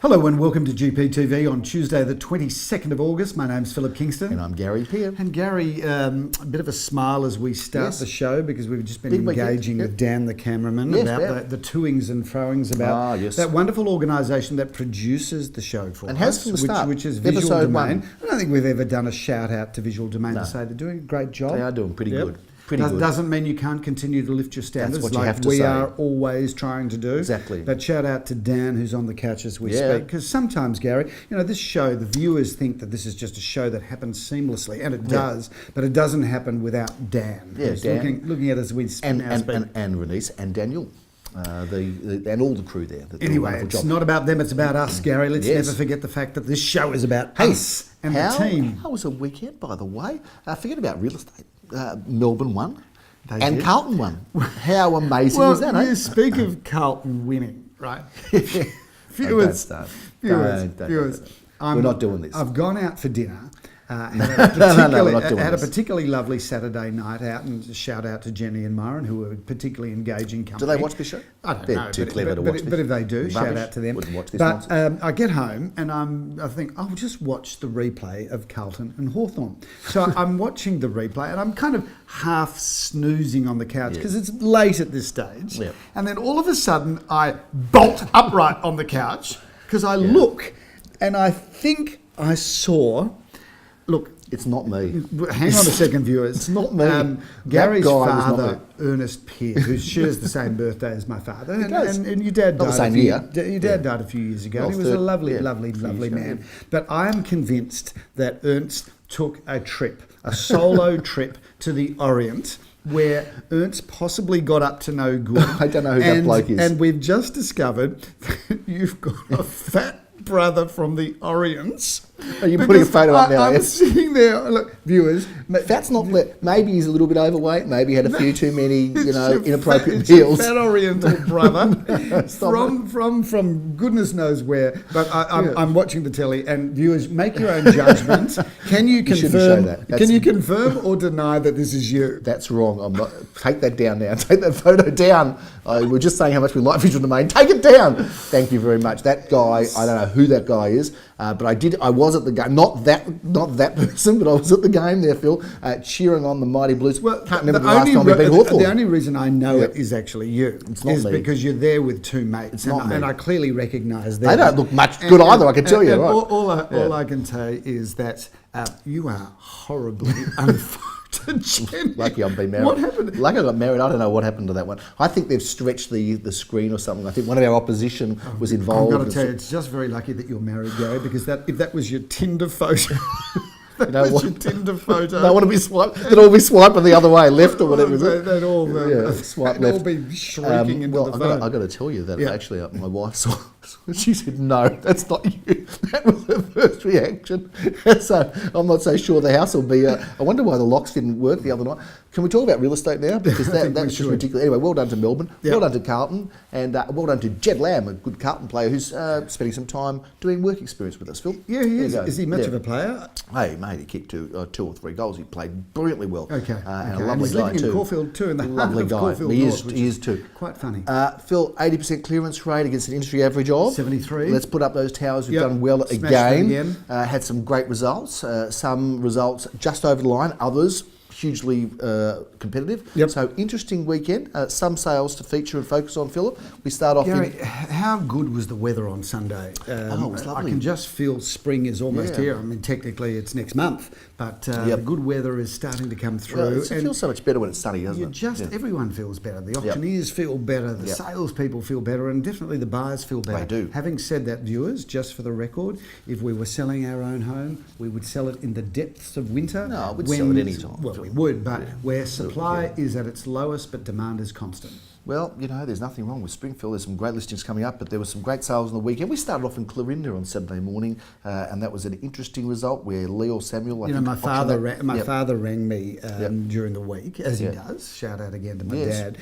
Hello and welcome to GPTV on Tuesday the 22nd of August. My name's Philip Kingston. And I'm Gary Peer. And Gary, a bit of a smile as we start the show because we've just been engaging with Dan the cameraman about the toings and froings about that wonderful organisation that produces the show for us, which is Visual Episode Domain. 1. I don't think we've ever done a shout out to Visual Domain to say they're doing a great job. They are doing pretty good. Doesn't mean you can't continue to lift your standards. That's what you have to say. We are always trying to do. Exactly. But shout out to Dan, who's on the couch as we speak. Because sometimes, Gary, this show, the viewers think that this is just a show that happens seamlessly, and it does, but it doesn't happen without Dan. Yeah, Dan. Looking at us, we and Renice and Daniel. And all the crew there. Anyway, it's not about them, it's about us, Gary. Let's never forget the fact that this show is about us and the team. How was the weekend, by the way? Forget about real estate. Melbourne won. They did. Carlton won. How amazing was that? You speak of Carlton winning, right? Viewers, we're not doing this. I've gone out for dinner. Had a particularly lovely Saturday night out, and shout out to Jenny and Myron, who were particularly engaging company. Do they watch this show? I don't know. They're too clever to watch this. But if they do, shout out to them. Wouldn't watch this but I get home and I think I'll just watch the replay of Carlton and Hawthorn. So I'm watching the replay and I'm kind of half snoozing on the couch because it's late at this stage. Yep. And then all of a sudden I bolt upright on the couch because I look and I think I saw... Look, it's not me. Hang on a second, viewers. It's not me. Gary's father, Ernest Peer, who shares the same birthday as my father, and your dad died. Your dad died a few years ago. He was a lovely man. But I am convinced that Ernst took a solo trip to the Orient, where Ernst possibly got up to no good. I don't know who that bloke is. And we've just discovered that you've got a fat brother from the Orients. Are you putting a photo up now? I'm sitting there. Look, viewers, fat's not. Maybe he's a little bit overweight. Maybe he had a few too many, inappropriate meals. Fat Oriental brother from goodness knows where. But I'm watching the telly, and viewers, make your own judgment. Can you confirm? Can you confirm or deny that this is you? That's wrong. I'm not. Take that down now. Take that photo down. We're just saying how much we like Visual Domain. Take it down. Thank you very much. That guy. I don't know who that guy is, but I was at the game. Not that person, but I was at the game there, Phil, cheering on the mighty Blues. Well, can't remember the last time we beat Hawthorn. The only reason I know it is actually you. It's not me. Because you're there with two mates. It's not me. And I clearly recognise that. They don't look much good either, I can tell you. Right? All I can say is that you are horribly unphotogenic. Lucky I've been married. What happened? Lucky I got married. I don't know what happened to that one. I think they've stretched the screen or something. I think one of our opposition was involved. I've got to tell you, it's just very lucky that you're married, Gary, because if that was your Tinder photo... Your Tinder photo. They want to be swiped. They'd all be swiping the other way, left or whatever. They'd all swipe left. All be shrieking into the phone. I've got to tell you that actually my wife saw. She said, "No, that's not you." That was her first reaction. So I'm not so sure the house will be. I wonder why the locks didn't work the other night. Can we talk about real estate now? Because that's just ridiculous. Anyway, well done to Melbourne. Well done to Carlton, and well done to Jed Lamb, a good Carlton player who's spending some time doing work experience with us. Phil. Yeah, he is. Is he much of a player? Hey, mate, he kicked two or three goals. He played brilliantly well. Okay. And a lovely guy too. He's living in Caulfield too, in the lovely heart of guy. Caulfield North, He is too. Quite funny. Phil, 80% clearance rate against an industry average of 73. Let's put up those towers. We've done well again. Had some great results. Some results just over the line. Others hugely competitive. So interesting weekend. Some sales to feature and focus on, Philip. We start off. Gary, how good was the weather on Sunday? It was lovely. I can just feel spring is almost here. I mean, technically it's next month, but the good weather is starting to come through. Well, it feels so much better when it's sunny, doesn't it? Everyone feels better. The auctioneers feel better. The salespeople feel better, and definitely the buyers feel better. They do. Having said that, viewers, just for the record, if we were selling our own home, we would sell it in the depths of winter. No, we'd sell it any time. Well, we would, but where supply is at its lowest, but demand is constant. Well, there's nothing wrong with Springfield. There's some great listings coming up, but there were some great sales on the weekend. We started off in Clarinda on Saturday morning, and that was an interesting result where Leo Samuel... my father rang me during the week, as he does. Shout out again to my dad.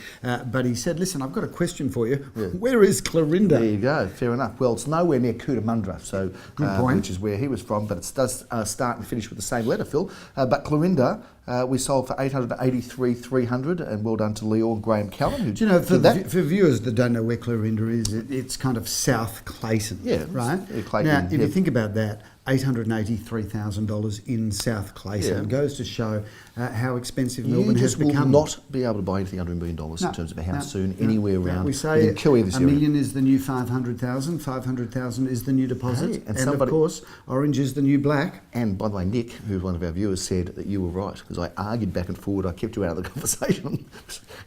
But he said, listen, I've got a question for you. Where is Clarinda? There you go. Fair enough. Well, it's nowhere near Cootamundra, so good point. Which is where he was from, but it does start and finish with the same letter, Phil. But Clarinda, We sold for $883,300, and well done to Leo and Graham Callan. Do you know, for viewers that don't know where Clarinda is, it's kind of South Clayton, right? Clayton, now, if you think about that, $883,000 in South Clayton goes to show how expensive Melbourne has become. You will not be able to buy anything under $1 million in terms of a house soon, anywhere around. We say $1 million is the new 500,000, 500,000 is the new deposit, and of course, orange is the new black. And by the way, Nick, who's one of our viewers, said that you were right, because I argued back and forward, I kept you out of the conversation.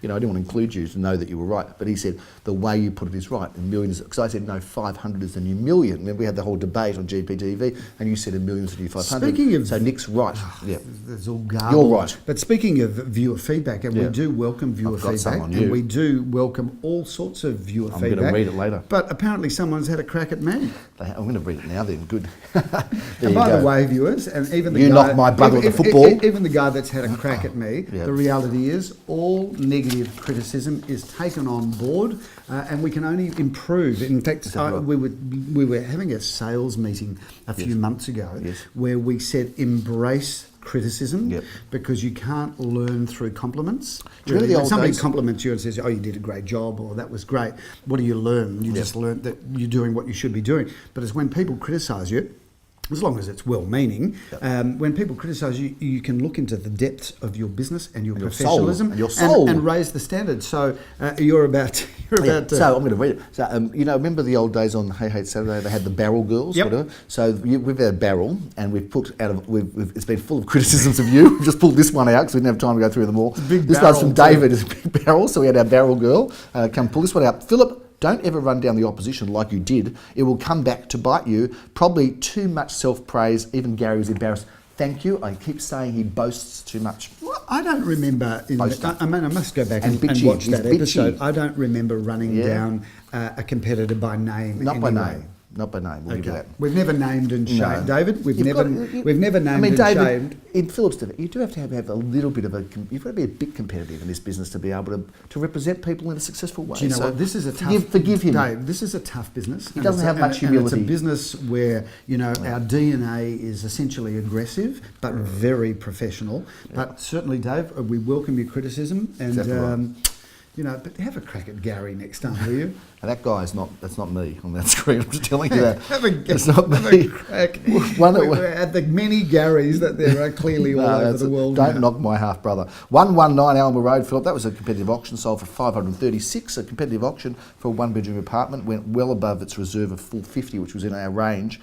I didn't want to include you to know that you were right, but he said the way you put it is right, and millions, because I said no, 500 is the new million. Remember we had the whole debate on GPTV, and you said $1 million is the new 500. Speaking of, so Nick's right. There's all garble. You're right. But speaking of viewer feedback, and we do welcome viewer feedback, and we do welcome all sorts of viewer feedback. I'm going to read it later. But apparently someone's had a crack at me. I'm going to read it now then. Good. And by the way, viewers, and even the guy... You knocked my brother at the football. Even the guy that's had a crack at me, the reality is all negative criticism is taken on board, and we can only improve. In fact, we were having a sales meeting a few months ago where we said embrace criticism because you can't learn through compliments. When somebody compliments you and says, "Oh, you did a great job," or "That was great," what do you learn? You just learn that you're doing what you should be doing. But it's when people criticise you, as long as it's well-meaning, when people criticise you, you can look into the depths of your business and your professionalism and your soul, and raise the standards. So you're about. So I'm going to read it. So remember the old days on Hey Hey Saturday? They had the barrel girls. Whatever. So we've had a barrel, and we've put out of. It's been full of criticisms of you. We've just pulled this one out because we didn't have time to go through them all. This one's from David. It's a big barrel. So we had our barrel girl come pull this one out. Philip. Don't ever run down the opposition like you did. It will come back to bite you. Probably too much self-praise. Even Gary was embarrassed. Thank you. I keep saying he boasts too much. Well, I don't remember. I must go back and watch that episode. I don't remember running down a competitor by name. Not by name. Not by name. We'll give you that. We've never named and shamed, David. We've never named and shamed. In Philip's, you do have to have a little bit of a. You've got to be a bit competitive in this business to be able to represent people in a successful way. Do you know what? This is a tough. Forgive him, Dave. This is a tough business. He doesn't have much humility. It's a business where our DNA is essentially aggressive but very professional. But certainly, Dave, we welcome your criticism and. But have a crack at Gary next time, will you? And that guy that's not me on that screen. I'm just telling you that. It's not me. Crack. At the many Garys that there are clearly all over the world. Don't knock my half brother. 119 Alma Road, Philip. That was a competitive auction, sold for $536. A competitive auction for a one-bedroom apartment went well above its reserve of $450, which was in our range.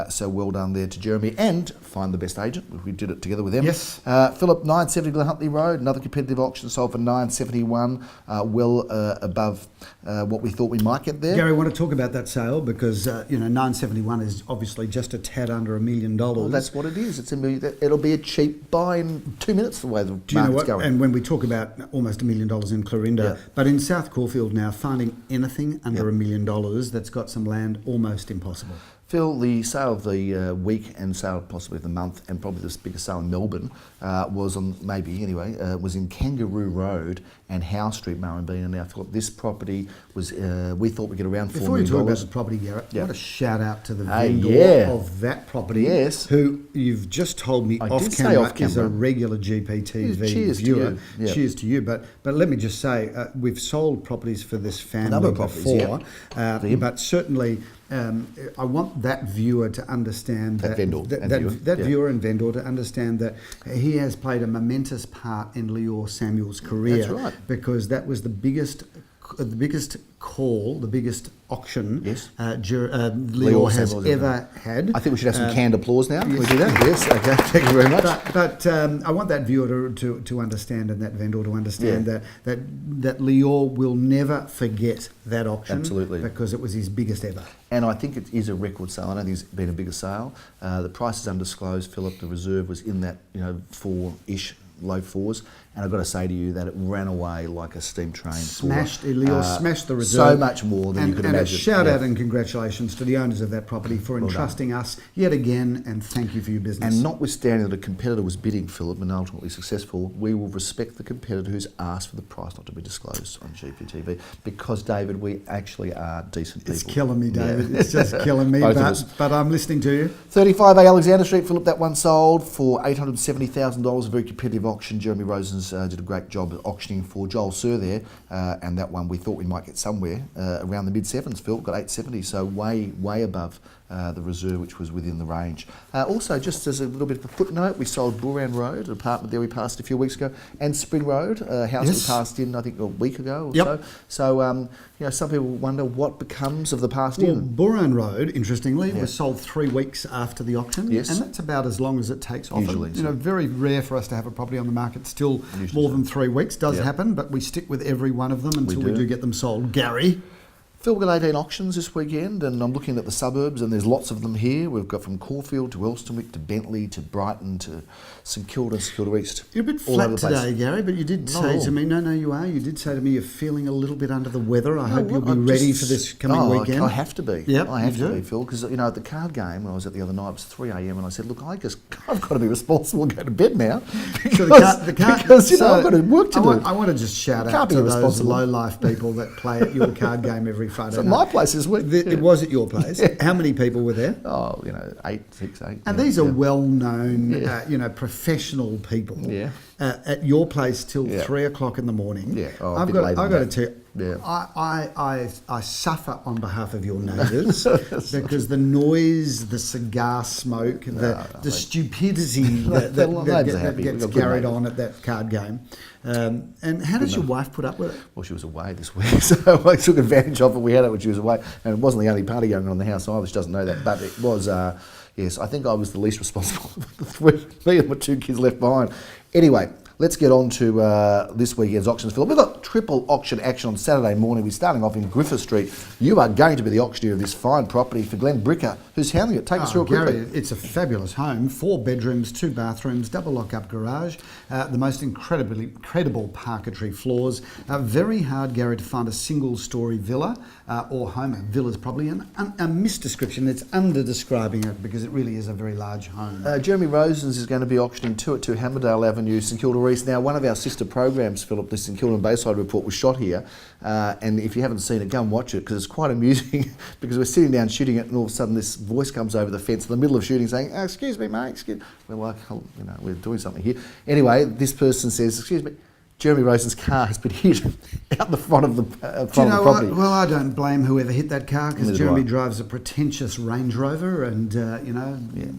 So well done there to Jeremy and Find the Best Agent. We did it together with them. Yes. Philip, 970 Glen Huntley Road. Another competitive auction, sold for $971. Well above what we thought we might get there. Gary, I want to talk about that sale because 971 is obviously just a tad under $1 million. Well, that's what it is. It's it'll be a cheap buy in 2 minutes the way the market's going. And when we talk about almost $1 million in Clarinda, but in South Caulfield now, finding anything under $1 million that's got some land almost impossible. Phil, the sale of the week and sale possibly of the month, and probably the biggest sale in Melbourne, was was in Kangaroo Road and Howe Street, Murrumbina. Now, Philip, this property was, we thought we'd get around $4 million. Before you talk about the property, Garrett, what a shout out to the vendor of that property, who you've just told me off camera is a regular GPTV viewer. Cheers to you. But let me just say, we've sold properties for this family before, but certainly... I want that viewer to understand that viewer and vendor to understand that he has played a momentous part in Leor Samuel's career. That's right. Because that was the biggest call, the biggest auction Leor has ever had. I think we should have some canned applause now. Can we do that? Yes, okay, thank you very much. But I want that viewer to understand and that vendor to understand that Leor will never forget that auction. Absolutely. Because it was his biggest ever. And I think it is a record sale. I don't think it's been a bigger sale. The price is undisclosed, Philip. The reserve was in that, 4-ish, low fours. And I've got to say to you that it ran away like a steam train. Smashed the reserve. So much more than you could imagine. And a shout out and congratulations to the owners of that property for entrusting us yet again, and thank you for your business. And notwithstanding that a competitor was bidding, Philip, and ultimately successful, we will respect the competitor who's asked for the price not to be disclosed on GPTV, because, David, we actually are decent people. It's killing me, David. It's just killing me, but I'm listening to you. 35A Alexander Street, Philip, that one sold for $870,000, a very competitive auction. Jeremy Rosens did a great job at auctioning for Joel Sir there, and that one we thought we might get somewhere around the mid-sevens, Phil, got 870, so way above the reserve, which was within the range. Also, just as a little bit of a footnote, we sold Buran Road, an apartment there we passed a few weeks ago, and Spring Road, a house we passed in, I think, a week ago or so. So, some people wonder what becomes of the passed in. Buran Road, interestingly, was sold 3 weeks after the auction, and that's about as long as it takes often. Usually, very rare for us to have a property on the market still more than 3 weeks. Does happen, but we stick with every one of them until we do get them sold. Gary? Phil, we've got 18 auctions this weekend, and I'm looking at the suburbs, and there's lots of them here. We've got from Caulfield to Elstonwick to Bentley to Brighton to St Kilda, St Kilda East. You're a bit flat today, Gary, but you did say to me, no, you are. You did say to me you're feeling a little bit under the weather. I hope you'll be ready for this coming weekend. I have to be. Yep, I have to be, Phil, because, at the card game, when I was at the other night, it was 3 a.m, and I said, look, I've got to be responsible and go to bed now. Because I've got to work to do. I want to just shout out to those low-life people that play at your card game every Friday night. My place this week. It was at your place. How many people were there? 6, 8. And these are well-known, professional people. Yeah. At your place till 3 o'clock in the morning. Yeah. I've got to tell you. Yeah. I suffer on behalf of your neighbours because the noise, the cigar smoke, the stupidity that gets carried on at that card game. And how does your wife put up with it? Well, she was away this week, so I took advantage of it. We had it when she was away, and it wasn't the only party going on in the house either. She doesn't know that, but it was. Yes, I think I was the least responsible for me and my 2 kids left behind. Anyway, let's get on to this weekend's auctions, Philip. We've got triple auction action on Saturday morning. We're starting off in Griffith Street. You are going to be the auctioneer of this fine property for Glenn Bricker, who's handling it. Take us through it quickly. Gary, it's a fabulous home. 4 bedrooms, 2 bathrooms, double lock-up garage, the most incredible parquetry floors. Very hard, Gary, to find a single-storey villa or home. A villa's probably a misdescription. It's under-describing it because it really is a very large home. Jeremy Rosens is going to be auctioning 2 at 2 Hammerdale Avenue, St Kilda East. Now, one of our sister programs, Philip, the St Kilda and Bayside Report, was shot here. And if you haven't seen it, go and watch it because it's quite amusing because we're sitting down shooting it and all of a sudden this voice comes over the fence in the middle of shooting saying, excuse me, mate, we're like, we're doing something here. Anyway, this person says, excuse me, Jeremy Rosen's car has been hit out the front of the property. Well, I don't blame whoever hit that car because Jeremy drives a pretentious Range Rover and,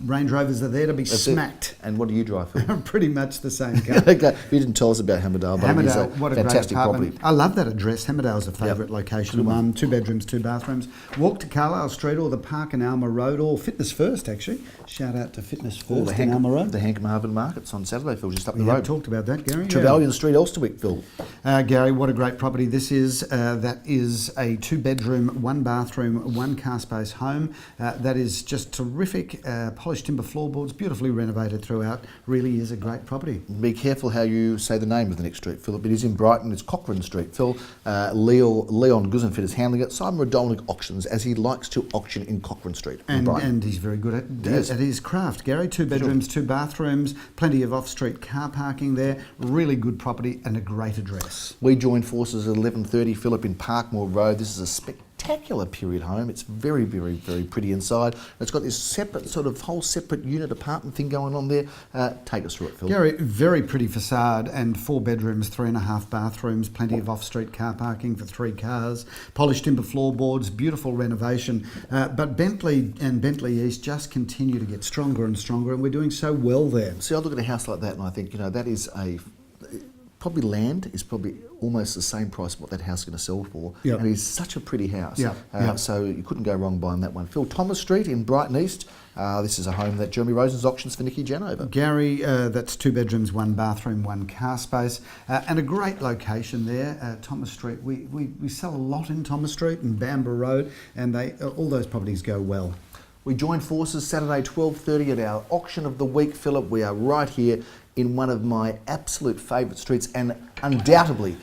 Range Rovers are there to be smacked. And what do you drive, Phil? Pretty much the same car. Okay. You didn't tell us about Hammerdale, but it's a fantastic property. I love that address. Hammerdale's a favourite location. 2 bedrooms, 2 bathrooms. Walk to Carlisle Street or the Park and Alma Road or Fitness First, actually. Shout out to Fitness First in Alma Road. The Hank Marvin Market's on Saturday, Phil, just up the road. We have talked about that, Gary. Trevelyan Street, Elstonwick, Phil. Gary, what a great property this is. That is a 2-bedroom, 1 bathroom, 1 car space home. That is just terrific. Polished timber floorboards, beautifully renovated throughout. Really is a great property. Be careful how you say the name of the next street, Philip. It is in Brighton. It's Cochrane Street, Phil. Leon Guzenfit is handling it. Simon Rodolnik auctions as he likes to auction in Cochrane Street. And he's very good at his craft, Gary. 2 bedrooms, 2 bathrooms, plenty of off-street car parking there. Really good property and a great address. We joined forces at 11:30, Philip, in Parkmore Road. This is a spectacular period home. It's very, very, very pretty inside. It's got this separate whole separate unit apartment thing going on there. Take us through it, Phil. Gary, very pretty facade and 4 bedrooms, 3.5 bathrooms, plenty of off-street car parking for 3 cars, polished timber floorboards, beautiful renovation. But Bentley and Bentley East just continue to get stronger and stronger, and we're doing so well there. See, I look at a house like that and I think, that is probably land is probably almost the same price what that house is going to sell for. Yep. And it's such a pretty house. Yep. So you couldn't go wrong buying that one. Phil, Thomas Street in Brighton East. This is a home that Jeremy Rosen's auctions for Nikki Janover. Gary, that's 2 bedrooms, 1 bathroom, 1 car space, and a great location there. Thomas Street. We sell a lot in Thomas Street and Bamber Road, and all those properties go well. We join forces Saturday 12:30 at our auction of the week, Philip. We are right here in one of my absolute favourite streets, and undoubtedly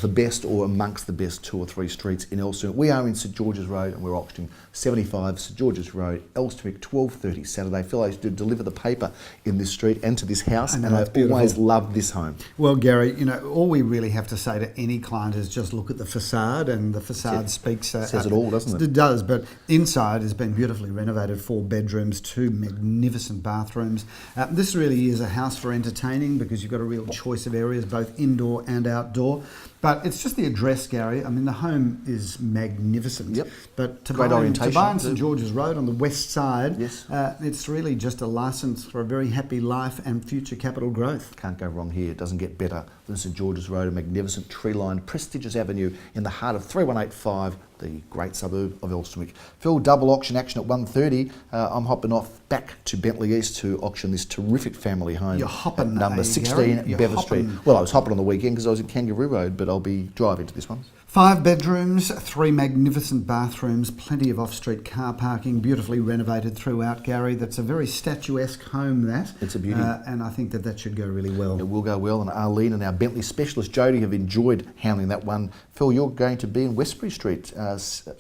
the best or amongst the best 2 or 3 streets in Elsternwick. We are in St George's Road and we're auctioning 75 St George's Road, Elsternwick, 12:30 Saturday. Phil, I used to deliver the paper in this street and to this house, and I've always loved this home. Well, Gary, you know, all we really have to say to any client is just look at the facade, and the facade speaks. Says it all, doesn't it? It does, but inside has been beautifully renovated, 4 bedrooms, 2 magnificent bathrooms. This really is a house for entertaining because you've got a real choice of areas, both indoor and outdoor. But it's just the address, Gary. I mean, the home is magnificent. Yep. But to Great orientation. buy in St George's Road on the west side, yes. It's really just a licence for a very happy life and future capital growth. Can't go wrong here. It doesn't get better than St George's Road, a magnificent tree-lined, prestigious avenue in the heart of 3185, the great suburb of Elsternwick. Phil, double auction action at 1:30. I'm hopping off back to Bentley East to auction this terrific family home. You're hopping, at number 16 Bever Street. Well, I was hopping on the weekend because I was in Kangaroo Road, but I'll be driving to this one. 5 bedrooms, 3 magnificent bathrooms, plenty of off-street car parking, beautifully renovated throughout, Gary. That's a very statuesque home, that. It's a beauty. And I think that should go really well. It will go well, and Arlene and our Bentley specialist Jody have enjoyed handling that one. Phil, you're going to be in Westbury Street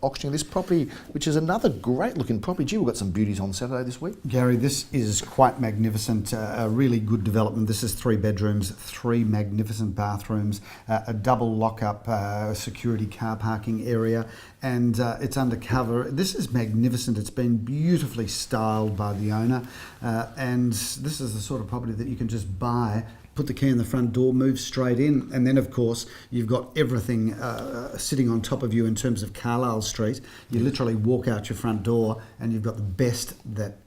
auctioning this property, which is another great-looking property. Gee, we've got some beauties on Saturday this week. Gary, this is quite magnificent, a really good development. This is 3 bedrooms, 3 magnificent bathrooms, a double lock-up security car parking area, and it's undercover. This is magnificent. It's been beautifully styled by the owner, and this is the sort of property that you can just buy, put the key in the front door, move straight in, and then of course you've got everything sitting on top of you in terms of Carlisle Street. You literally walk out your front door and you've got the best that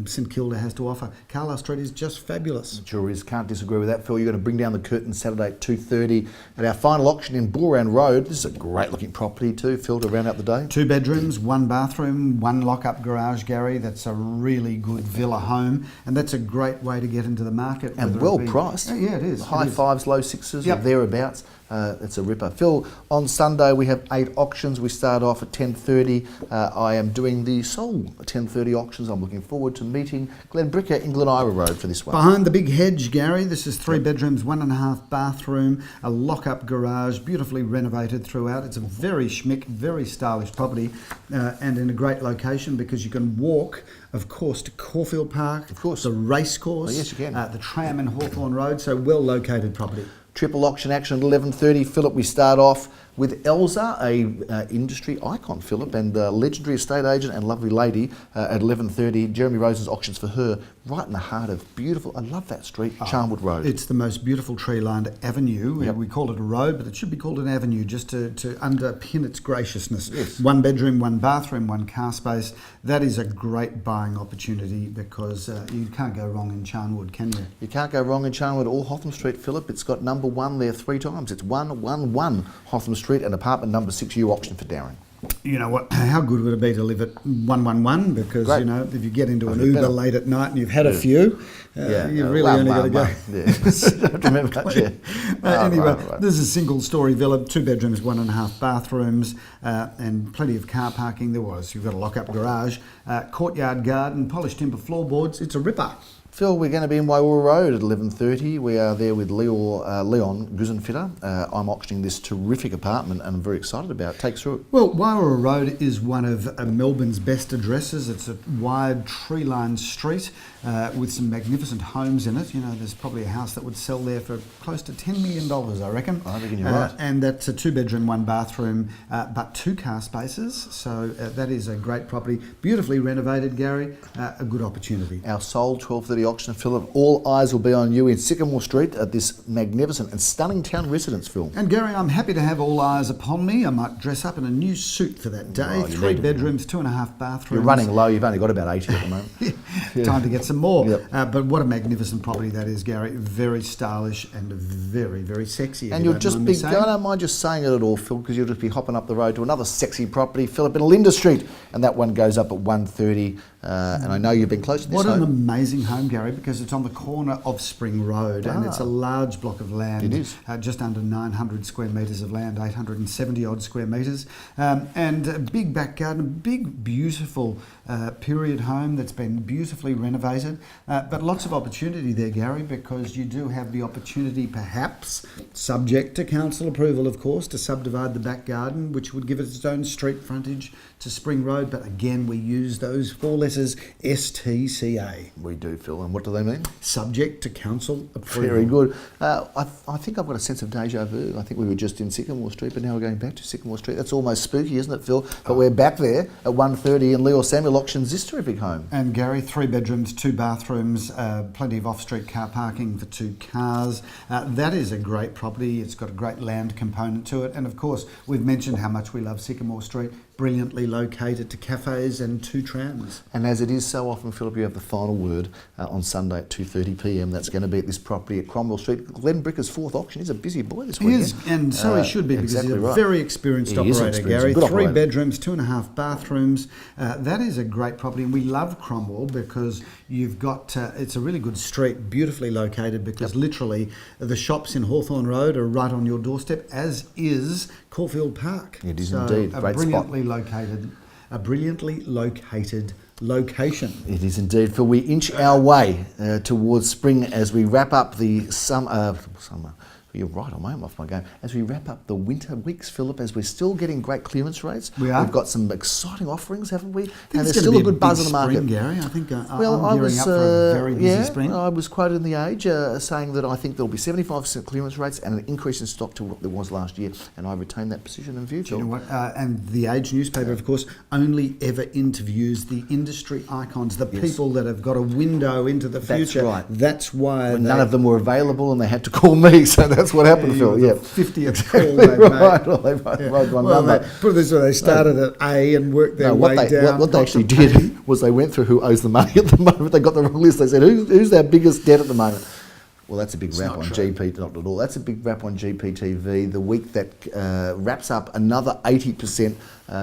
St Kilda has to offer. Carlisle Street is just fabulous. It sure is. Can't disagree with that, Phil. You're going to bring down the curtain Saturday at 2:30 at our final auction in Booran Road. This is a great looking property too, Phil, to round out the day. 2 bedrooms, 1 bathroom, 1 lock-up garage, Gary. That's a really good villa home, and that's a great way to get into the market. And well priced. Yeah, it is. High 5s, low 6s, or thereabouts. It's a ripper. Phil, on Sunday we have 8 auctions. We start off at 10:30. I am doing the sole 10:30 auctions. I'm looking forward to meeting Glenn Bricker in Glen Ira Road for this one. Behind the big hedge, Gary. This is 3 bedrooms, 1.5 bathroom, a lock-up garage, beautifully renovated throughout. It's a very schmick, very stylish property, and in a great location because you can walk, of course, to Caulfield Park, of course, the race course, yes, you can. The tram in Hawthorne Road. So well located property. Triple auction action at 11:30. Philip, we start off with Elsa, a industry icon, Philip, and legendary estate agent and lovely lady at 11:30. Jeremy Rosen's auctions for her, right in the heart of beautiful, I love that street, Charnwood Road. It's the most beautiful tree-lined avenue. Yep. We call it a road, but it should be called an avenue just to underpin its graciousness. Yes. 1 bedroom, 1 bathroom, 1 car space. That is a great buying opportunity because you can't go wrong in Charnwood, can you? You can't go wrong in Charnwood or Hotham Street, Philip. It's got number 1 there 3 times. It's 111 Hotham Street and apartment number 6 you auction for Darren. You know what? How good would it be to live at 111? Because Great. you know, if you get into an Uber late at night and you've had a few, you've really only got to go. Yeah. Remember that, yeah. Anyway, right. This is a single-story villa, 2 bedrooms, 1.5 bathrooms, and plenty of car parking. You've got a lock-up garage, courtyard garden, polished timber floorboards. It's a ripper. Phil, we're going to be in Waiwara Road at 11:30. We are there with Leon Guzenfitter. I'm auctioning this terrific apartment and I'm very excited about it. Take us through it. Well, Waiwara Road is one of Melbourne's best addresses. It's a wide tree-lined street with some magnificent homes in it. You know, there's probably a house that would sell there for close to $10 million, I reckon. I reckon you're right. And that's a 2 bedroom, 1 bathroom, but 2 car spaces. So that is a great property. Beautifully renovated, Gary. A good opportunity. Our sole 12:30 auction, Philip. All eyes will be on you in Sycamore Street at this magnificent and stunning town residence, Phil. And Gary, I'm happy to have all eyes upon me. I might dress up in a new suit for that day. 3 bedrooms, 2.5 bathrooms. You're running low. You've only got about 80 at the moment. Time to get some more. Yep. But what a magnificent property that is, Gary. Very stylish and very, very sexy. And you'll just be, I don't mind just saying it at all, Phil, because you'll just be hopping up the road to another sexy property, Philip, in Linda Street. And that one goes up at 1:30. And I know you've been close to this What home. an amazing home, Gary, because it's on the corner of Spring Road, and it's a large block of land. It is. Just under 900 square metres of land, 870 odd square metres, and a big back garden, a big, beautiful period home that's been beautifully renovated. But lots of opportunity there, Gary, because you do have the opportunity, perhaps, subject to council approval, of course, to subdivide the back garden, which would give it its own street frontage to Spring Road. But again, we use those 4 letters STCA. We do, Phil. And what do they mean? Subject to council approval. Very good. I think I've got a sense of deja vu. I think we were just in Sycamore Street, but now we're going back to Sycamore Street. That's almost spooky, isn't it, Phil? But we're back there at 1:30 in Leo Samuel Auction's this terrific home. And Gary, 3 bedrooms, 2 bathrooms, plenty of off-street car parking for 2 cars. That is a great property. It's got a great land component to it. And of course, we've mentioned how much we love Sycamore Street. Brilliantly located to cafes and 2 trams. And as it is so often, Philip, you have the final word on Sunday at 2:30 p.m. That's going to be at this property at Cromwell Street. Glenn Bricker's 4th auction. He's a busy boy this weekend. He is, and so he should be, because exactly he's a very experienced operator, Gary. 3 bedrooms, 2.5 bathrooms. That is a great property, and we love Cromwell because you've got, it's a really good street, beautifully located, because literally the shops in Hawthorne Road are right on your doorstep, as is Caulfield Park. It is indeed. Great A brilliantly located location. It is indeed. For we inch our way towards spring as we wrap up the summer. You're right, I'm off my game. As we wrap up the winter weeks, Philip, as we're still getting great clearance rates, we've got some exciting offerings, haven't we? And there's still a good buzz on the market. Spring, Gary. I think I'm I was gearing up for a very busy spring. I was quoted in the Age saying that I think there'll be 75% clearance rates and an increase in stock to what there was last year, and I retain that position in view. Do you know what? And the Age newspaper, of course, only ever interviews the industry icons, the people that have got a window into the future. That's right. That's why none of them were available, and they had to call me, so that's what happened, Phil. 50th call they made. Right. Well, they rode one number. Put it this way, they started at A and worked their way down. What they actually did was they went through who owes the money at the moment. They got the wrong list. They said, who's our biggest debt at the moment? Well, that's a big wrap on GP, not at all. That's a big wrap on GPTV. The week that wraps up another 80%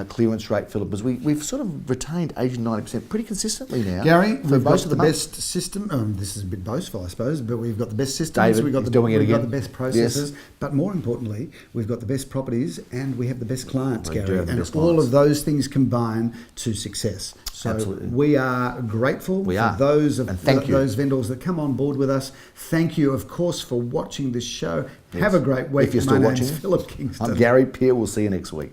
clearance rate, Philip, as we've sort of retained 80-90% pretty consistently now. Gary, we've got the best system. This is a bit boastful, I suppose, but we've got the best systems. We've got the best processes. Yes. But more importantly, we've got the best properties and we have the best clients, Gary. And all of those things combine to success. So absolutely. We are grateful for those vendors that come on board with us. Thank you, of course, for watching this show. Yes. Have a great week. If you're still watching, Philip Kingston. I'm Gary Peer. We'll see you next week.